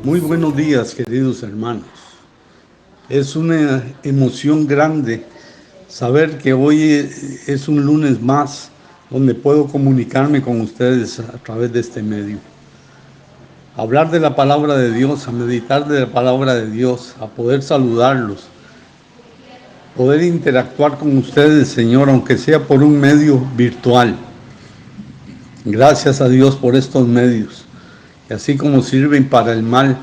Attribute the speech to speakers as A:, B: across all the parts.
A: Muy buenos días, queridos hermanos. Es una emoción grande saber que hoy es un lunes más donde puedo comunicarme con ustedes a través de este medio. Hablar de la palabra de Dios, a meditar de la palabra de Dios, a poder saludarlos, poder interactuar con ustedes, Señor, aunque sea por un medio virtual. Gracias a Dios por estos medios. Y así como sirven para el mal,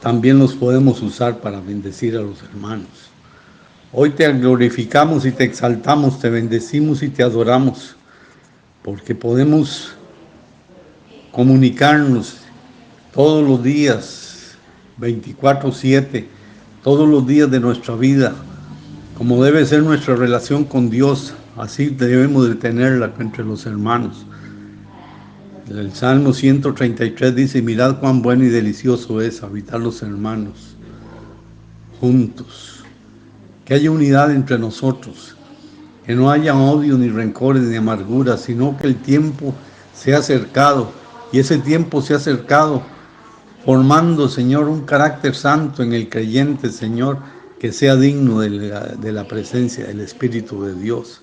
A: también los podemos usar para bendecir a los hermanos. Hoy te glorificamos y te exaltamos, te bendecimos y te adoramos, porque podemos comunicarnos todos los días, 24/7, todos los días de nuestra vida, como debe ser nuestra relación con Dios. Así debemos de tenerla entre los hermanos. El Salmo 133 dice: mirad cuán bueno y delicioso es habitar los hermanos juntos. Que haya unidad entre nosotros, que no haya odio ni rencores ni amarguras, sino que el tiempo se ha acercado, y ese tiempo se ha acercado formando, Señor, un carácter santo en el creyente, Señor, que sea digno de la presencia del Espíritu de Dios,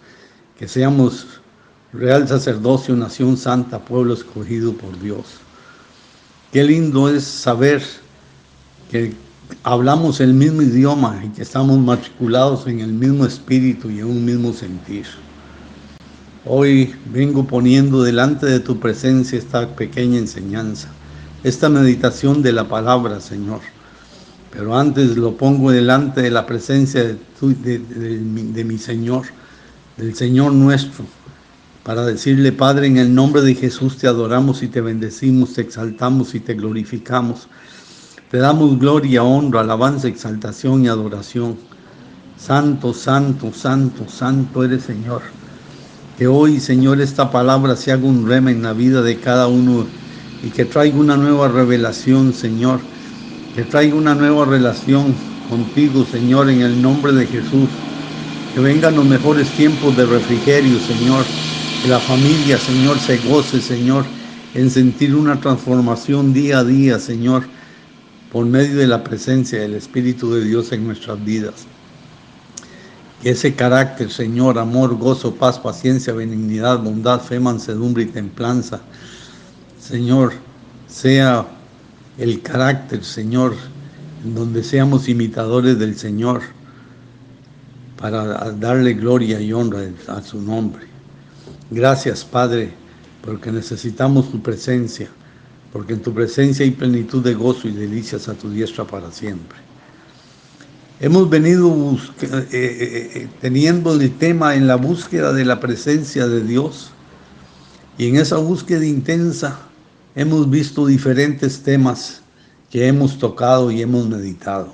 A: que seamos real sacerdocio, nación santa, pueblo escogido por Dios. Qué lindo es saber que hablamos el mismo idioma y que estamos matriculados en el mismo espíritu y en un mismo sentir. Hoy vengo poniendo delante de tu presencia esta pequeña enseñanza, esta meditación de la palabra, Señor. Pero antes lo pongo delante de la presencia de mi Señor, del Señor nuestro, para decirle: Padre, en el nombre de Jesús te adoramos y te bendecimos, te exaltamos y te glorificamos. Te damos gloria, honra, alabanza, exaltación y adoración. Santo, santo, santo, santo eres, Señor. Que hoy, Señor, esta palabra se haga un rema en la vida de cada uno y que traiga una nueva revelación, Señor. Que traiga una nueva relación contigo, Señor, en el nombre de Jesús. Que vengan los mejores tiempos de refrigerio, Señor. Que la familia, Señor, se goce, Señor, en sentir una transformación día a día, Señor, por medio de la presencia del Espíritu de Dios en nuestras vidas. Que ese carácter, Señor, amor, gozo, paz, paciencia, benignidad, bondad, fe, mansedumbre y templanza, Señor, sea el carácter, Señor, en donde seamos imitadores del Señor, para darle gloria y honra a su nombre. Gracias, Padre, porque necesitamos tu presencia, porque en tu presencia hay plenitud de gozo y delicias a tu diestra para siempre. Hemos venido teniendo el tema en la búsqueda de la presencia de Dios, y en esa búsqueda intensa hemos visto diferentes temas que hemos tocado y hemos meditado.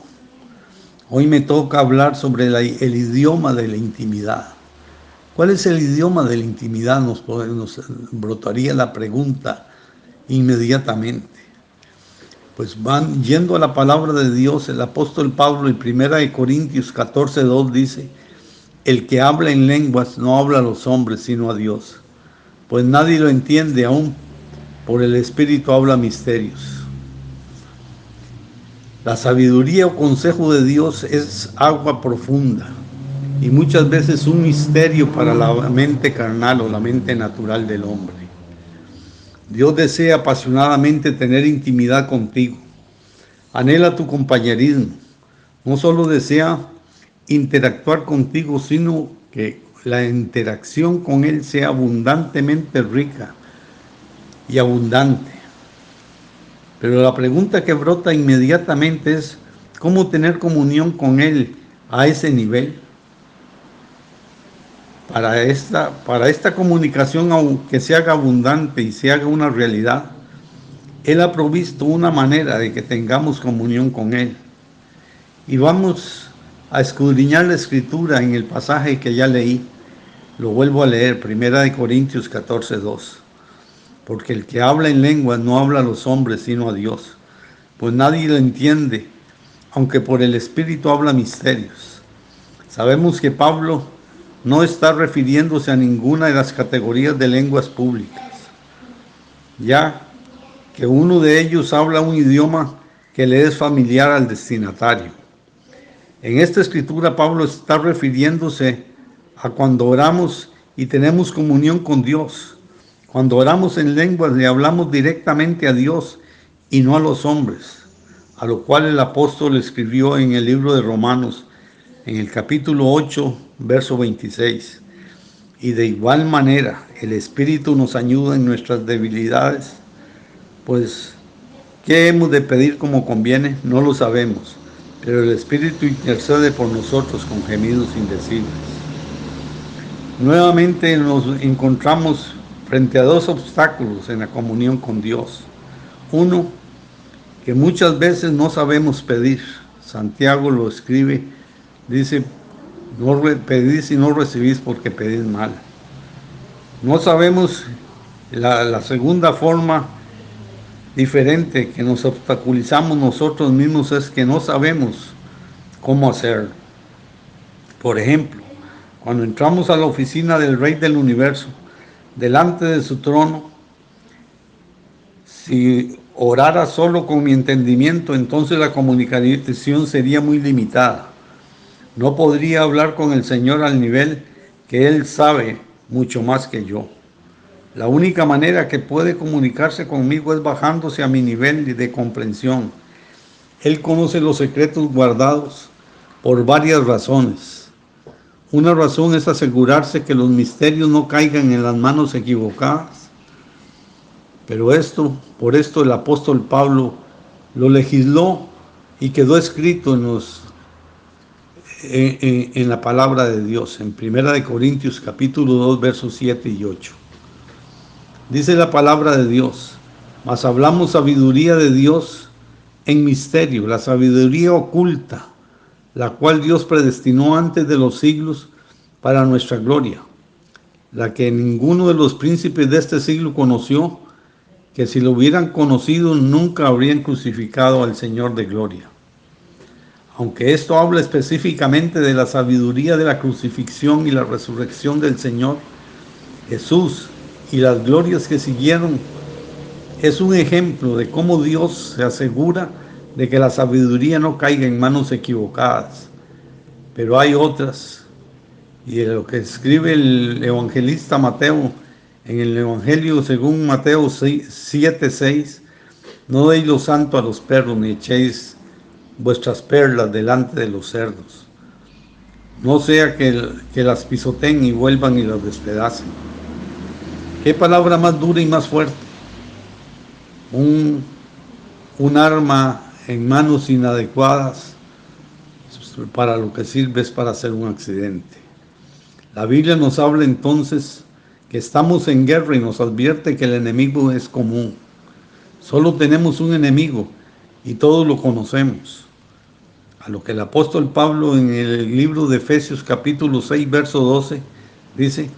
A: Hoy me toca hablar sobre el idioma de la intimidad. ¿Cuál es el idioma de la intimidad? Nos brotaría la pregunta inmediatamente. Pues van yendo a la palabra de Dios. El apóstol Pablo en 1 Corintios 14:2 dice: el que habla en lenguas no habla a los hombres sino a Dios, pues nadie lo entiende, aún por el Espíritu habla misterios. La sabiduría o consejo de Dios es agua profunda y muchas veces un misterio para la mente carnal o la mente natural del hombre. Dios desea apasionadamente tener intimidad contigo. Anhela tu compañerismo. No solo desea interactuar contigo, sino que la interacción con Él sea abundantemente rica y abundante. Pero la pregunta que brota inmediatamente es: ¿cómo tener comunión con Él a ese nivel? Para esta comunicación, aunque se haga abundante y se haga una realidad, Él ha provisto una manera de que tengamos comunión con Él. Y vamos a escudriñar la Escritura en el pasaje que ya leí. Lo vuelvo a leer, 1 Corintios 14:2. Porque el que habla en lenguas no habla a los hombres sino a Dios, pues nadie lo entiende, aunque por el Espíritu habla misterios. Sabemos que Pablo no está refiriéndose a ninguna de las categorías de lenguas públicas, ya que uno de ellos habla un idioma que le es familiar al destinatario. En esta escritura Pablo está refiriéndose a cuando oramos y tenemos comunión con Dios. Cuando oramos en lenguas le hablamos directamente a Dios y no a los hombres, a lo cual el apóstol escribió en el libro de Romanos, en el capítulo 8, verso 26. Y de igual manera el Espíritu nos ayuda en nuestras debilidades, pues ¿qué hemos de pedir como conviene? No lo sabemos, pero el Espíritu intercede por nosotros con gemidos indecibles. Nuevamente nos encontramos frente a dos obstáculos en la comunión con Dios. Uno, que muchas veces no sabemos pedir. Santiago lo escribe, dice, no pedís y no recibís porque pedís mal. No sabemos la segunda forma diferente que nos obstaculizamos nosotros mismos es que no sabemos cómo hacerlo. Por ejemplo, cuando entramos a la oficina del Rey del Universo, delante de su trono, si orara solo con mi entendimiento, entonces la comunicación sería muy limitada. No podría hablar con el Señor al nivel que Él sabe mucho más que yo. La única manera que puede comunicarse conmigo es bajándose a mi nivel de comprensión. Él conoce los secretos guardados por varias razones. Una razón es asegurarse que los misterios no caigan en las manos equivocadas. Pero por esto el apóstol Pablo lo legisló y quedó escrito en la palabra de Dios, en 1 Corintios capítulo 2, versos 7 y 8. Dice la palabra de Dios, mas hablamos sabiduría de Dios en misterio, la sabiduría oculta, la cual Dios predestinó antes de los siglos para nuestra gloria, la que ninguno de los príncipes de este siglo conoció, que si lo hubieran conocido nunca habrían crucificado al Señor de gloria. Aunque esto habla específicamente de la sabiduría de la crucifixión y la resurrección del Señor Jesús y las glorias que siguieron, es un ejemplo de cómo Dios se asegura de que la sabiduría no caiga en manos equivocadas. Pero hay otras, y lo que escribe el evangelista Mateo en el Evangelio según Mateo 7:6, no deis lo santo a los perros, ni echéis vuestras perlas delante de los cerdos, no sea que las pisoteen y vuelvan y las despedacen. ¿Qué palabra más dura y más fuerte? Un arma en manos inadecuadas para lo que sirve es para hacer un accidente. La Biblia nos habla entonces que estamos en guerra y nos advierte que el enemigo es común. Solo tenemos un enemigo y todos lo conocemos. A lo que el apóstol Pablo en el libro de Efesios capítulo 6, verso 12, dice,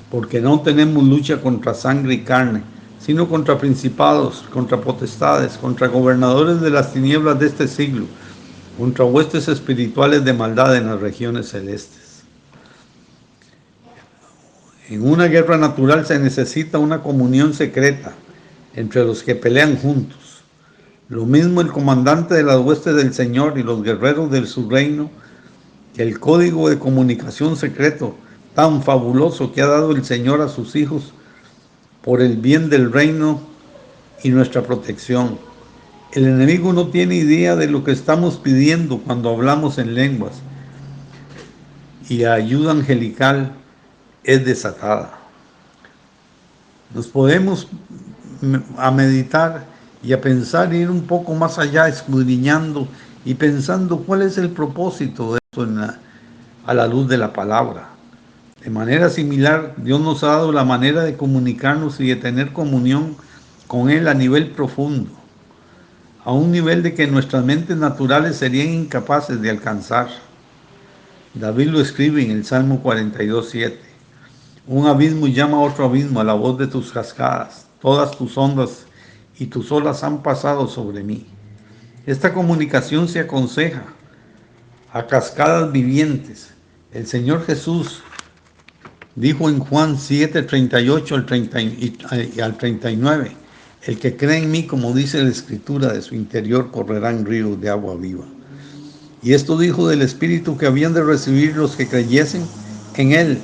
A: porque no tenemos lucha contra sangre y carne, sino contra principados, contra potestades, contra gobernadores de las tinieblas de este siglo, contra huestes espirituales de maldad en las regiones celestes. En una guerra natural se necesita una comunión secreta entre los que pelean juntos. Lo mismo el comandante de las huestes del Señor y los guerreros de su reino, que el código de comunicación secreto tan fabuloso que ha dado el Señor a sus hijos por el bien del reino y nuestra protección. El enemigo no tiene idea de lo que estamos pidiendo cuando hablamos en lenguas, y la ayuda angelical es desatada. Nos podemos a meditar y a pensar, ir un poco más allá, escudriñando y pensando cuál es el propósito de esto a la luz de la palabra. De manera similar, Dios nos ha dado la manera de comunicarnos y de tener comunión con Él a nivel profundo, a un nivel de que nuestras mentes naturales serían incapaces de alcanzar. David lo escribe en el Salmo 42:7. Un abismo llama a otro abismo a la voz de tus cascadas. Todas tus ondas y tus olas han pasado sobre mí. Esta comunicación se aconseja a cascadas vivientes. El Señor Jesús dijo en Juan 7:38 al 39, El que cree en mí, como dice la Escritura, de su interior correrán ríos de agua viva. Y esto dijo del Espíritu que habían de recibir los que creyesen en Él,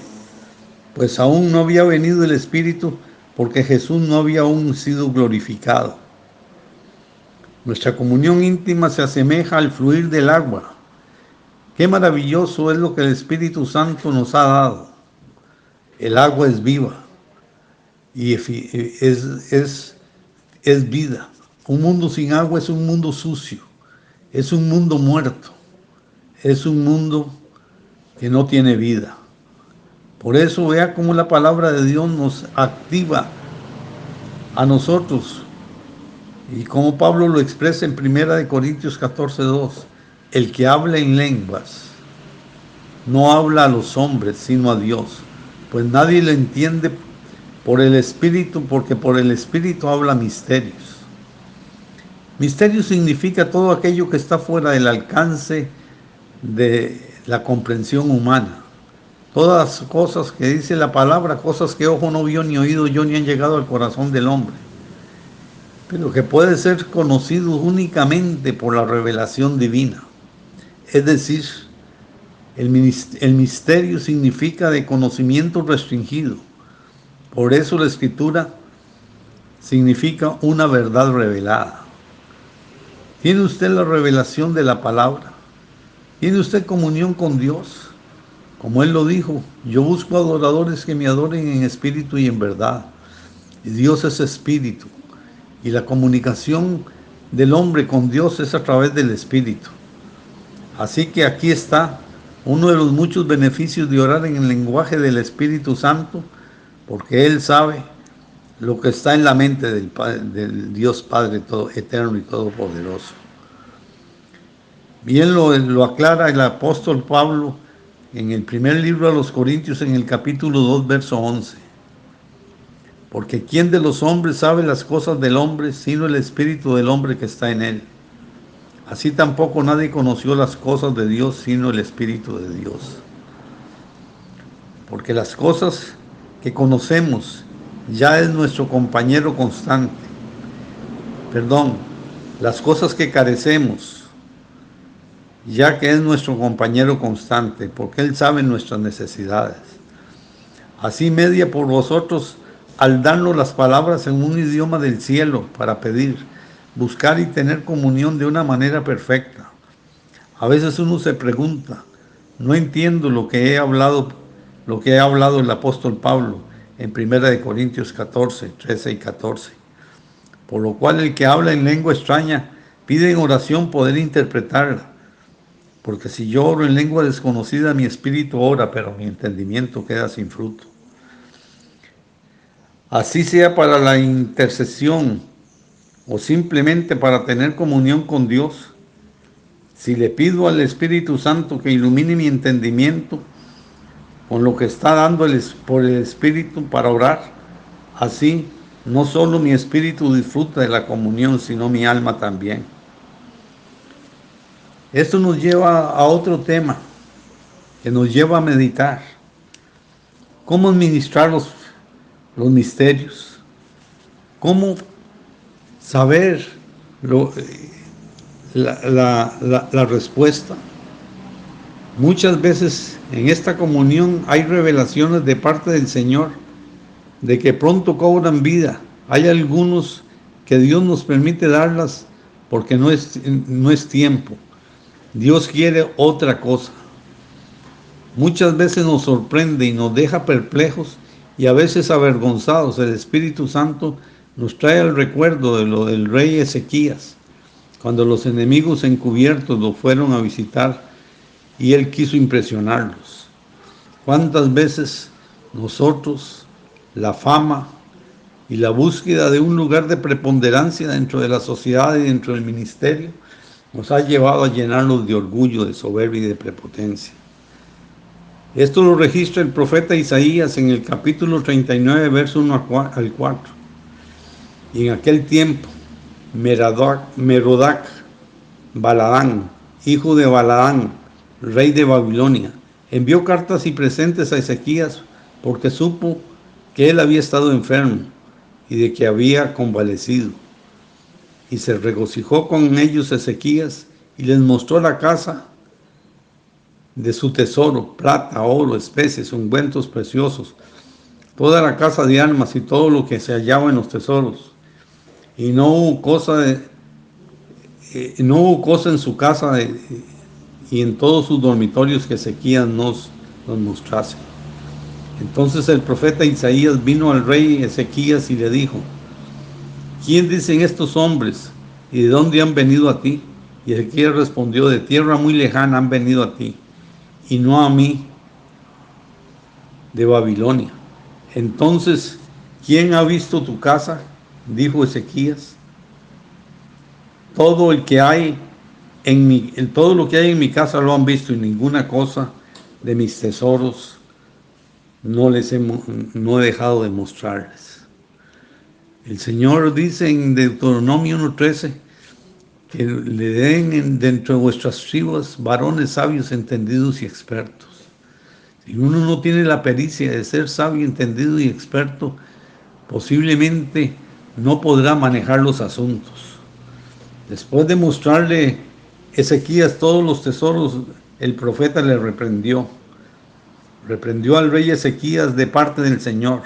A: pues aún no había venido el Espíritu, porque Jesús no había aún sido glorificado. Nuestra comunión íntima se asemeja al fluir del agua. Qué maravilloso es lo que el Espíritu Santo nos ha dado. El agua es viva y es vida. Un mundo sin agua es un mundo sucio, es un mundo muerto, es un mundo que no tiene vida. Por eso vea cómo la palabra de Dios nos activa a nosotros y como Pablo lo expresa en 1 Corintios 14:2, el que habla en lenguas no habla a los hombres sino a Dios, pues nadie lo entiende por el Espíritu, porque por el Espíritu habla misterios. Misterio significa todo aquello que está fuera del alcance de la comprensión humana. Todas las cosas que dice la palabra, cosas que ojo no vio ni oído yo ni han llegado al corazón del hombre, pero que puede ser conocido únicamente por la revelación divina. Es decir, el misterio significa de conocimiento restringido. Por eso la Escritura significa una verdad revelada. ¿Tiene usted la revelación de la palabra? ¿Tiene usted comunión con Dios? Como Él lo dijo, yo busco adoradores que me adoren en espíritu y en verdad. Y Dios es espíritu. Y la comunicación del hombre con Dios es a través del espíritu. Así que aquí está uno de los muchos beneficios de orar en el lenguaje del Espíritu Santo, porque Él sabe lo que está en la mente del Dios Padre todo, eterno y todopoderoso. Bien lo aclara el apóstol Pablo en el primer libro a los Corintios, en el capítulo 2, verso 11. Porque ¿quién de los hombres sabe las cosas del hombre, sino el espíritu del hombre que está en él? Así tampoco nadie conoció las cosas de Dios, sino el Espíritu de Dios. Porque las cosas que conocemos ya es nuestro compañero constante. Las cosas que carecemos, ya que es nuestro compañero constante, porque Él sabe nuestras necesidades. Así media por vosotros al darnos las palabras en un idioma del cielo para pedir, buscar y tener comunión de una manera perfecta. A veces uno se pregunta, no entiendo lo que ha hablado el apóstol Pablo en 1 Corintios 14, 13 y 14. Por lo cual el que habla en lengua extraña pide en oración poder interpretarla. Porque si yo oro en lengua desconocida, mi espíritu ora, pero mi entendimiento queda sin fruto. Así sea para la intercesión o simplemente para tener comunión con Dios, si le pido al Espíritu Santo que ilumine mi entendimiento con lo que está dando por el Espíritu para orar, así no solo mi espíritu disfruta de la comunión, sino mi alma también. Esto nos lleva a otro tema que nos lleva a meditar. ¿Cómo administrar los misterios? ¿Cómo saber la respuesta? Muchas veces en esta comunión hay revelaciones de parte del Señor de que pronto cobran vida. Hay algunos que Dios nos permite darlas porque no es tiempo. Dios quiere otra cosa. Muchas veces nos sorprende y nos deja perplejos y a veces avergonzados. El Espíritu Santo nos trae el recuerdo de lo del rey Ezequías, cuando los enemigos encubiertos lo fueron a visitar y él quiso impresionarlos. ¿Cuántas veces nosotros, la fama y la búsqueda de un lugar de preponderancia dentro de la sociedad y dentro del ministerio nos ha llevado a llenarnos de orgullo, de soberbia y de prepotencia? Esto lo registra el profeta Isaías en el capítulo 39, verso 1 al 4. Y en aquel tiempo, Merodac Baladán, hijo de Baladán, rey de Babilonia, envió cartas y presentes a Ezequías porque supo que él había estado enfermo y de que había convalecido. Y se regocijó con ellos Ezequías y les mostró la casa de su tesoro, plata, oro, especies, ungüentos preciosos, toda la casa de armas y todo lo que se hallaba en los tesoros. Y no hubo cosa en su casa y en todos sus dormitorios que Ezequías nos mostrase. Entonces el profeta Isaías vino al rey Ezequías y le dijo: ¿quién dicen estos hombres y de dónde han venido a ti? Y Ezequías respondió: de tierra muy lejana han venido a ti, y no a mí, de Babilonia. Entonces, ¿quién ha visto tu casa?, dijo Ezequías. Todo lo que hay en mi casa lo han visto, y ninguna cosa de mis tesoros no he dejado de mostrarles. El Señor dice en Deuteronomio 1:13 que le den dentro de vuestras tribus varones sabios, entendidos y expertos. Si uno no tiene la pericia de ser sabio, entendido y experto, posiblemente no podrá manejar los asuntos. Después de mostrarle Ezequías todos los tesoros, el profeta le reprendió al rey Ezequías de parte del Señor.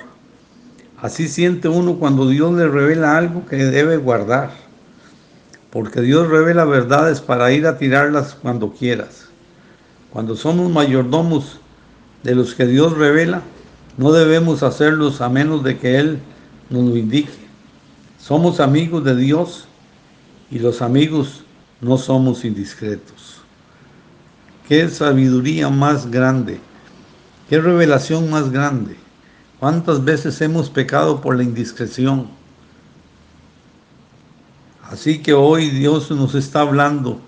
A: Así siente uno cuando Dios le revela algo que debe guardar, porque Dios revela verdades para ir a tirarlas cuando quieras. Cuando somos mayordomos de los que Dios revela, no debemos hacerlos a menos de que Él nos lo indique. Somos amigos de Dios y los amigos no somos indiscretos. ¿Qué sabiduría más grande? ¿Qué revelación más grande? ¿Cuántas veces hemos pecado por la indiscreción? Así que hoy Dios nos está hablando.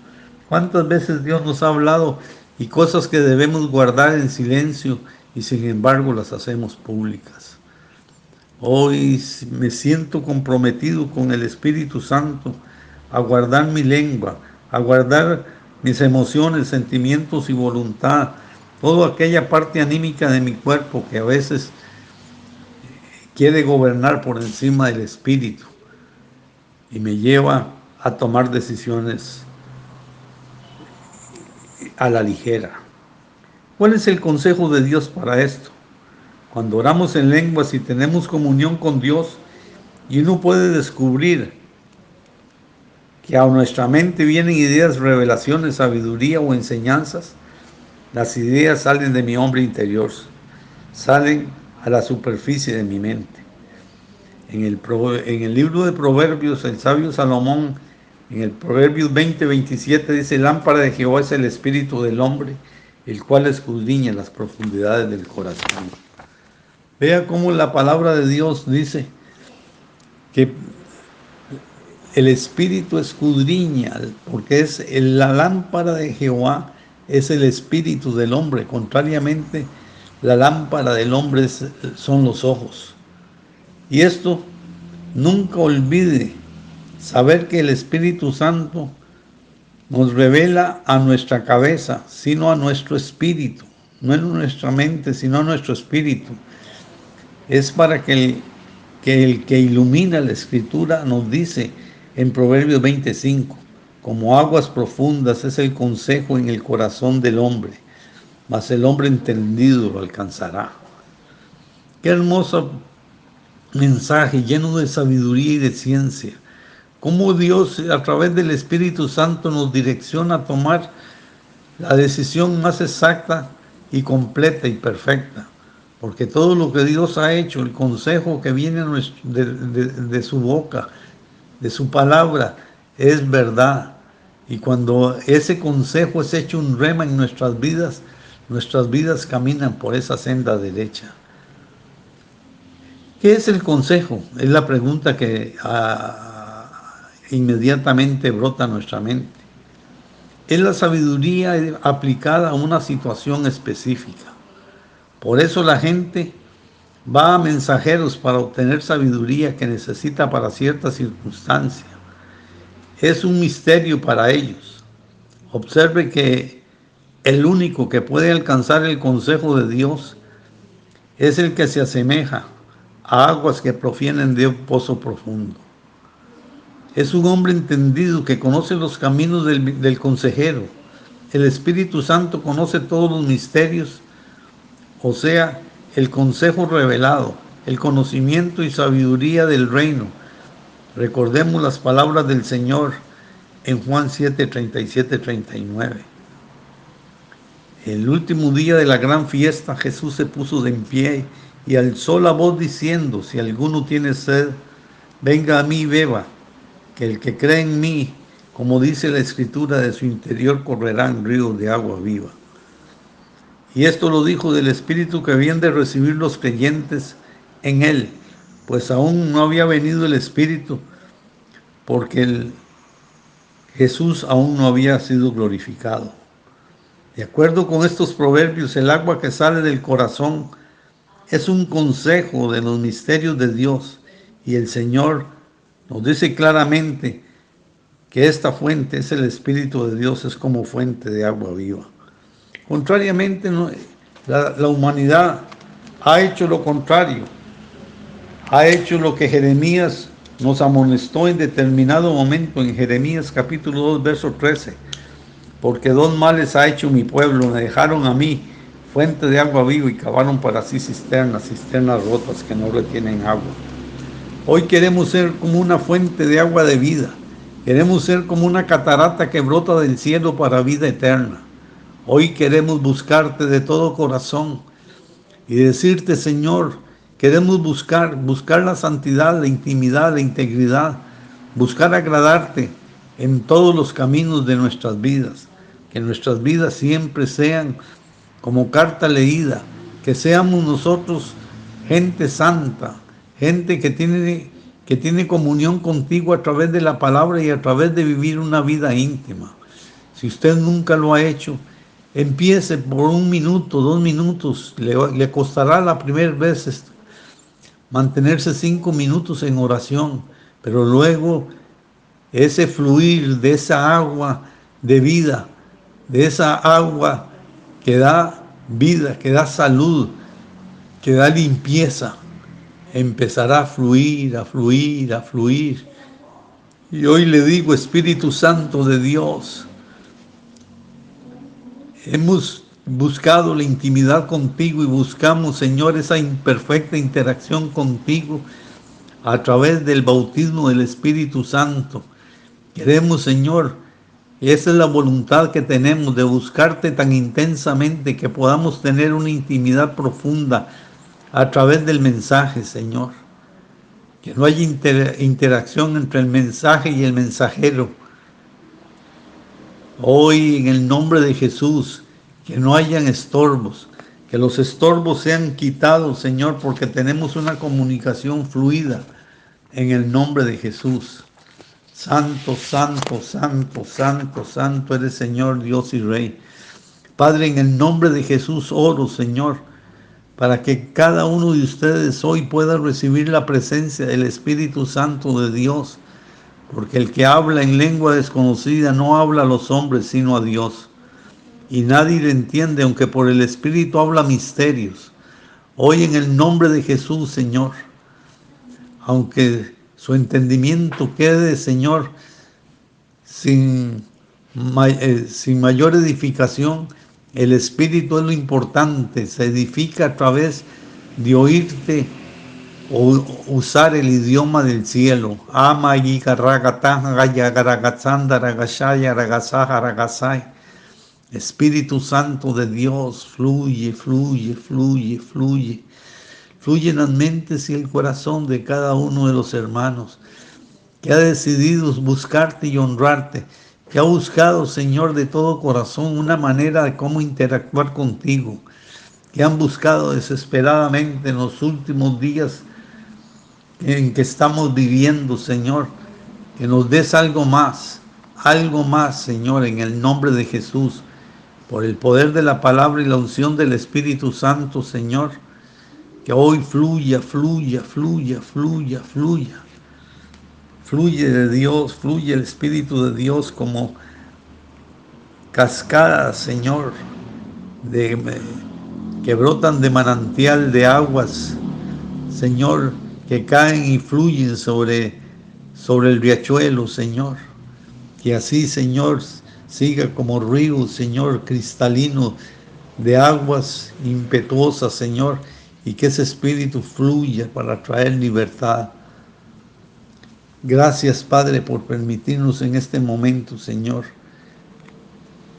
A: ¿Cuántas veces Dios nos ha hablado y cosas que debemos guardar en silencio y sin embargo las hacemos públicas? Hoy me siento comprometido con el Espíritu Santo a guardar mi lengua, a guardar mis emociones, sentimientos y voluntad, toda aquella parte anímica de mi cuerpo que a veces quiere gobernar por encima del Espíritu y me lleva a tomar decisiones a la ligera. ¿Cuál es el consejo de Dios para esto? Cuando oramos en lenguas y tenemos comunión con Dios, y uno puede descubrir que a nuestra mente vienen ideas, revelaciones, sabiduría o enseñanzas, las ideas salen de mi hombre interior, salen a la superficie de mi mente. En el libro de Proverbios, el sabio Salomón, en el Proverbios 20:27 dice: lámpara de Jehová es el espíritu del hombre, el cual escudriña las profundidades del corazón. Vea cómo la palabra de Dios dice que el espíritu escudriña, porque es la lámpara de Jehová, es el espíritu del hombre. Contrariamente, la lámpara del hombre son los ojos. Y esto, nunca olvide saber que el Espíritu Santo nos revela a nuestra cabeza, sino a nuestro espíritu. No en nuestra mente, sino a nuestro espíritu. Es para que el que ilumina la Escritura nos dice en Proverbios 25: como aguas profundas es el consejo en el corazón del hombre, mas el hombre entendido lo alcanzará. Qué hermoso mensaje, lleno de sabiduría y de ciencia. Cómo Dios a través del Espíritu Santo nos direcciona a tomar la decisión más exacta y completa y perfecta. Porque todo lo que Dios ha hecho, el consejo que viene de su boca, de su palabra, es verdad. Y cuando ese consejo es hecho un rema en nuestras vidas caminan por esa senda derecha. ¿Qué es el consejo? Es la pregunta que inmediatamente brota a nuestra mente. Es la sabiduría aplicada a una situación específica. Por eso la gente va a mensajeros para obtener sabiduría que necesita para cierta circunstancia. Es un misterio para ellos. Observe que el único que puede alcanzar el consejo de Dios es el que se asemeja a aguas que provienen de un pozo profundo. Es un hombre entendido que conoce los caminos del consejero. El Espíritu Santo conoce todos los misterios, o sea, el consejo revelado, el conocimiento y sabiduría del reino. Recordemos las palabras del Señor en Juan 7, 37, 39. El último día de la gran fiesta, Jesús se puso de en pie y alzó la voz diciendo: si alguno tiene sed, venga a mí y beba, que el que cree en mí, como dice la Escritura, de su interior correrán ríos de agua viva. Y esto lo dijo del Espíritu que habían de recibir los creyentes en él, pues aún no había venido el Espíritu, porque Jesús aún no había sido glorificado. De acuerdo con estos proverbios, el agua que sale del corazón es un consejo de los misterios de Dios, y el Señor nos dice claramente que esta fuente es el Espíritu de Dios, es como fuente de agua viva. Contrariamente, la humanidad ha hecho lo contrario, ha hecho lo que Jeremías nos amonestó en determinado momento, en Jeremías capítulo 2, verso 13. Porque dos males ha hecho mi pueblo: me dejaron a mí fuente de agua viva y cavaron para sí cisternas rotas que no retienen agua. Hoy queremos ser como una fuente de agua de vida. Queremos ser como una catarata que brota del cielo para vida eterna. Hoy queremos buscarte de todo corazón y decirte: Señor, queremos buscar la santidad, la intimidad, la integridad, buscar agradarte en todos los caminos de nuestras vidas. Que nuestras vidas siempre sean como carta leída, que seamos nosotros gente santa, gente que tiene comunión contigo a través de la palabra y a través de vivir una vida íntima. Si usted nunca lo ha hecho, empiece por 1 minuto, 2 minutos. Le costará la primera vez mantenerse 5 minutos en oración, pero luego ese fluir de esa agua de vida, de esa agua que da vida, que da salud, que da limpieza, empezará a fluir, a fluir, a fluir. Y hoy le digo: Espíritu Santo de Dios, hemos buscado la intimidad contigo y buscamos, Señor, esa imperfecta interacción contigo a través del bautismo del Espíritu Santo. Queremos, Señor, esa es la voluntad que tenemos, de buscarte tan intensamente que podamos tener una intimidad profunda a través del mensaje, Señor. Que no haya interacción entre el mensaje y el mensajero. Hoy, en el nombre de Jesús, que no hayan estorbos, que los estorbos sean quitados, Señor, porque tenemos una comunicación fluida en el nombre de Jesús. Santo, santo, santo, santo, santo eres, Señor, Dios y Rey. Padre, en el nombre de Jesús oro, Señor, para que cada uno de ustedes hoy pueda recibir la presencia del Espíritu Santo de Dios, porque el que habla en lengua desconocida no habla a los hombres, sino a Dios. Y nadie le entiende, aunque por el Espíritu habla misterios. Hoy, en el nombre de Jesús, Señor, aunque su entendimiento quede, Señor, sin mayor edificación, el Espíritu es lo importante. Se edifica a través de oírte o usar el idioma del cielo. Espíritu Santo de Dios, fluye, fluye, fluye, fluye. Fluye en las mentes y el corazón de cada uno de los hermanos que ha decidido buscarte y honrarte, que ha buscado, Señor, de todo corazón una manera de cómo interactuar contigo, que han buscado desesperadamente en los últimos días en que estamos viviendo, Señor, que nos des algo más, Señor, en el nombre de Jesús, por el poder de la palabra y la unción del Espíritu Santo, Señor. Que hoy fluya, fluya, fluya, fluya, fluya. Fluye de Dios, fluye el Espíritu de Dios como cascadas, Señor, que brotan de manantial de aguas, Señor, que caen y fluyen sobre el riachuelo, Señor. Que así, Señor, siga como río, Señor, cristalino, de aguas impetuosas, Señor, y que ese espíritu fluya para traer libertad. Gracias, Padre, por permitirnos en este momento, Señor,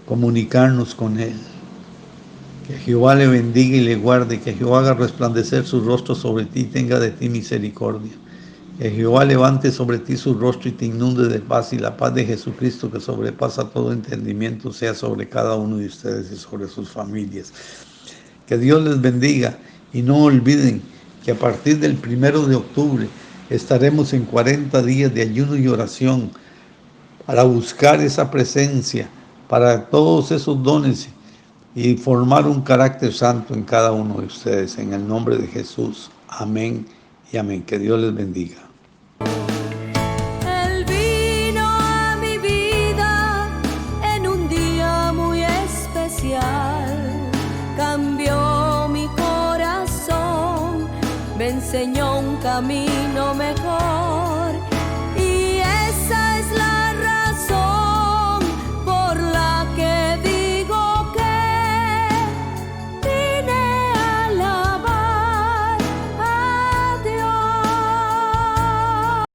A: comunicarnos con Él. Que Jehová le bendiga y le guarde, que Jehová haga resplandecer su rostro sobre ti y tenga de ti misericordia. Que Jehová levante sobre ti su rostro y te inunde de paz, y la paz de Jesucristo, que sobrepasa todo entendimiento, sea sobre cada uno de ustedes y sobre sus familias. Que Dios les bendiga, y no olviden que a partir del 1 de octubre estaremos en 40 días de ayuno y oración para buscar esa presencia, para todos esos dones y formar un carácter santo en cada uno de ustedes. En el nombre de Jesús. Amén y amén. Que Dios les bendiga.
B: Él vino a mi vida en un día muy especial. Cambió mi corazón, me enseñó un camino mejor.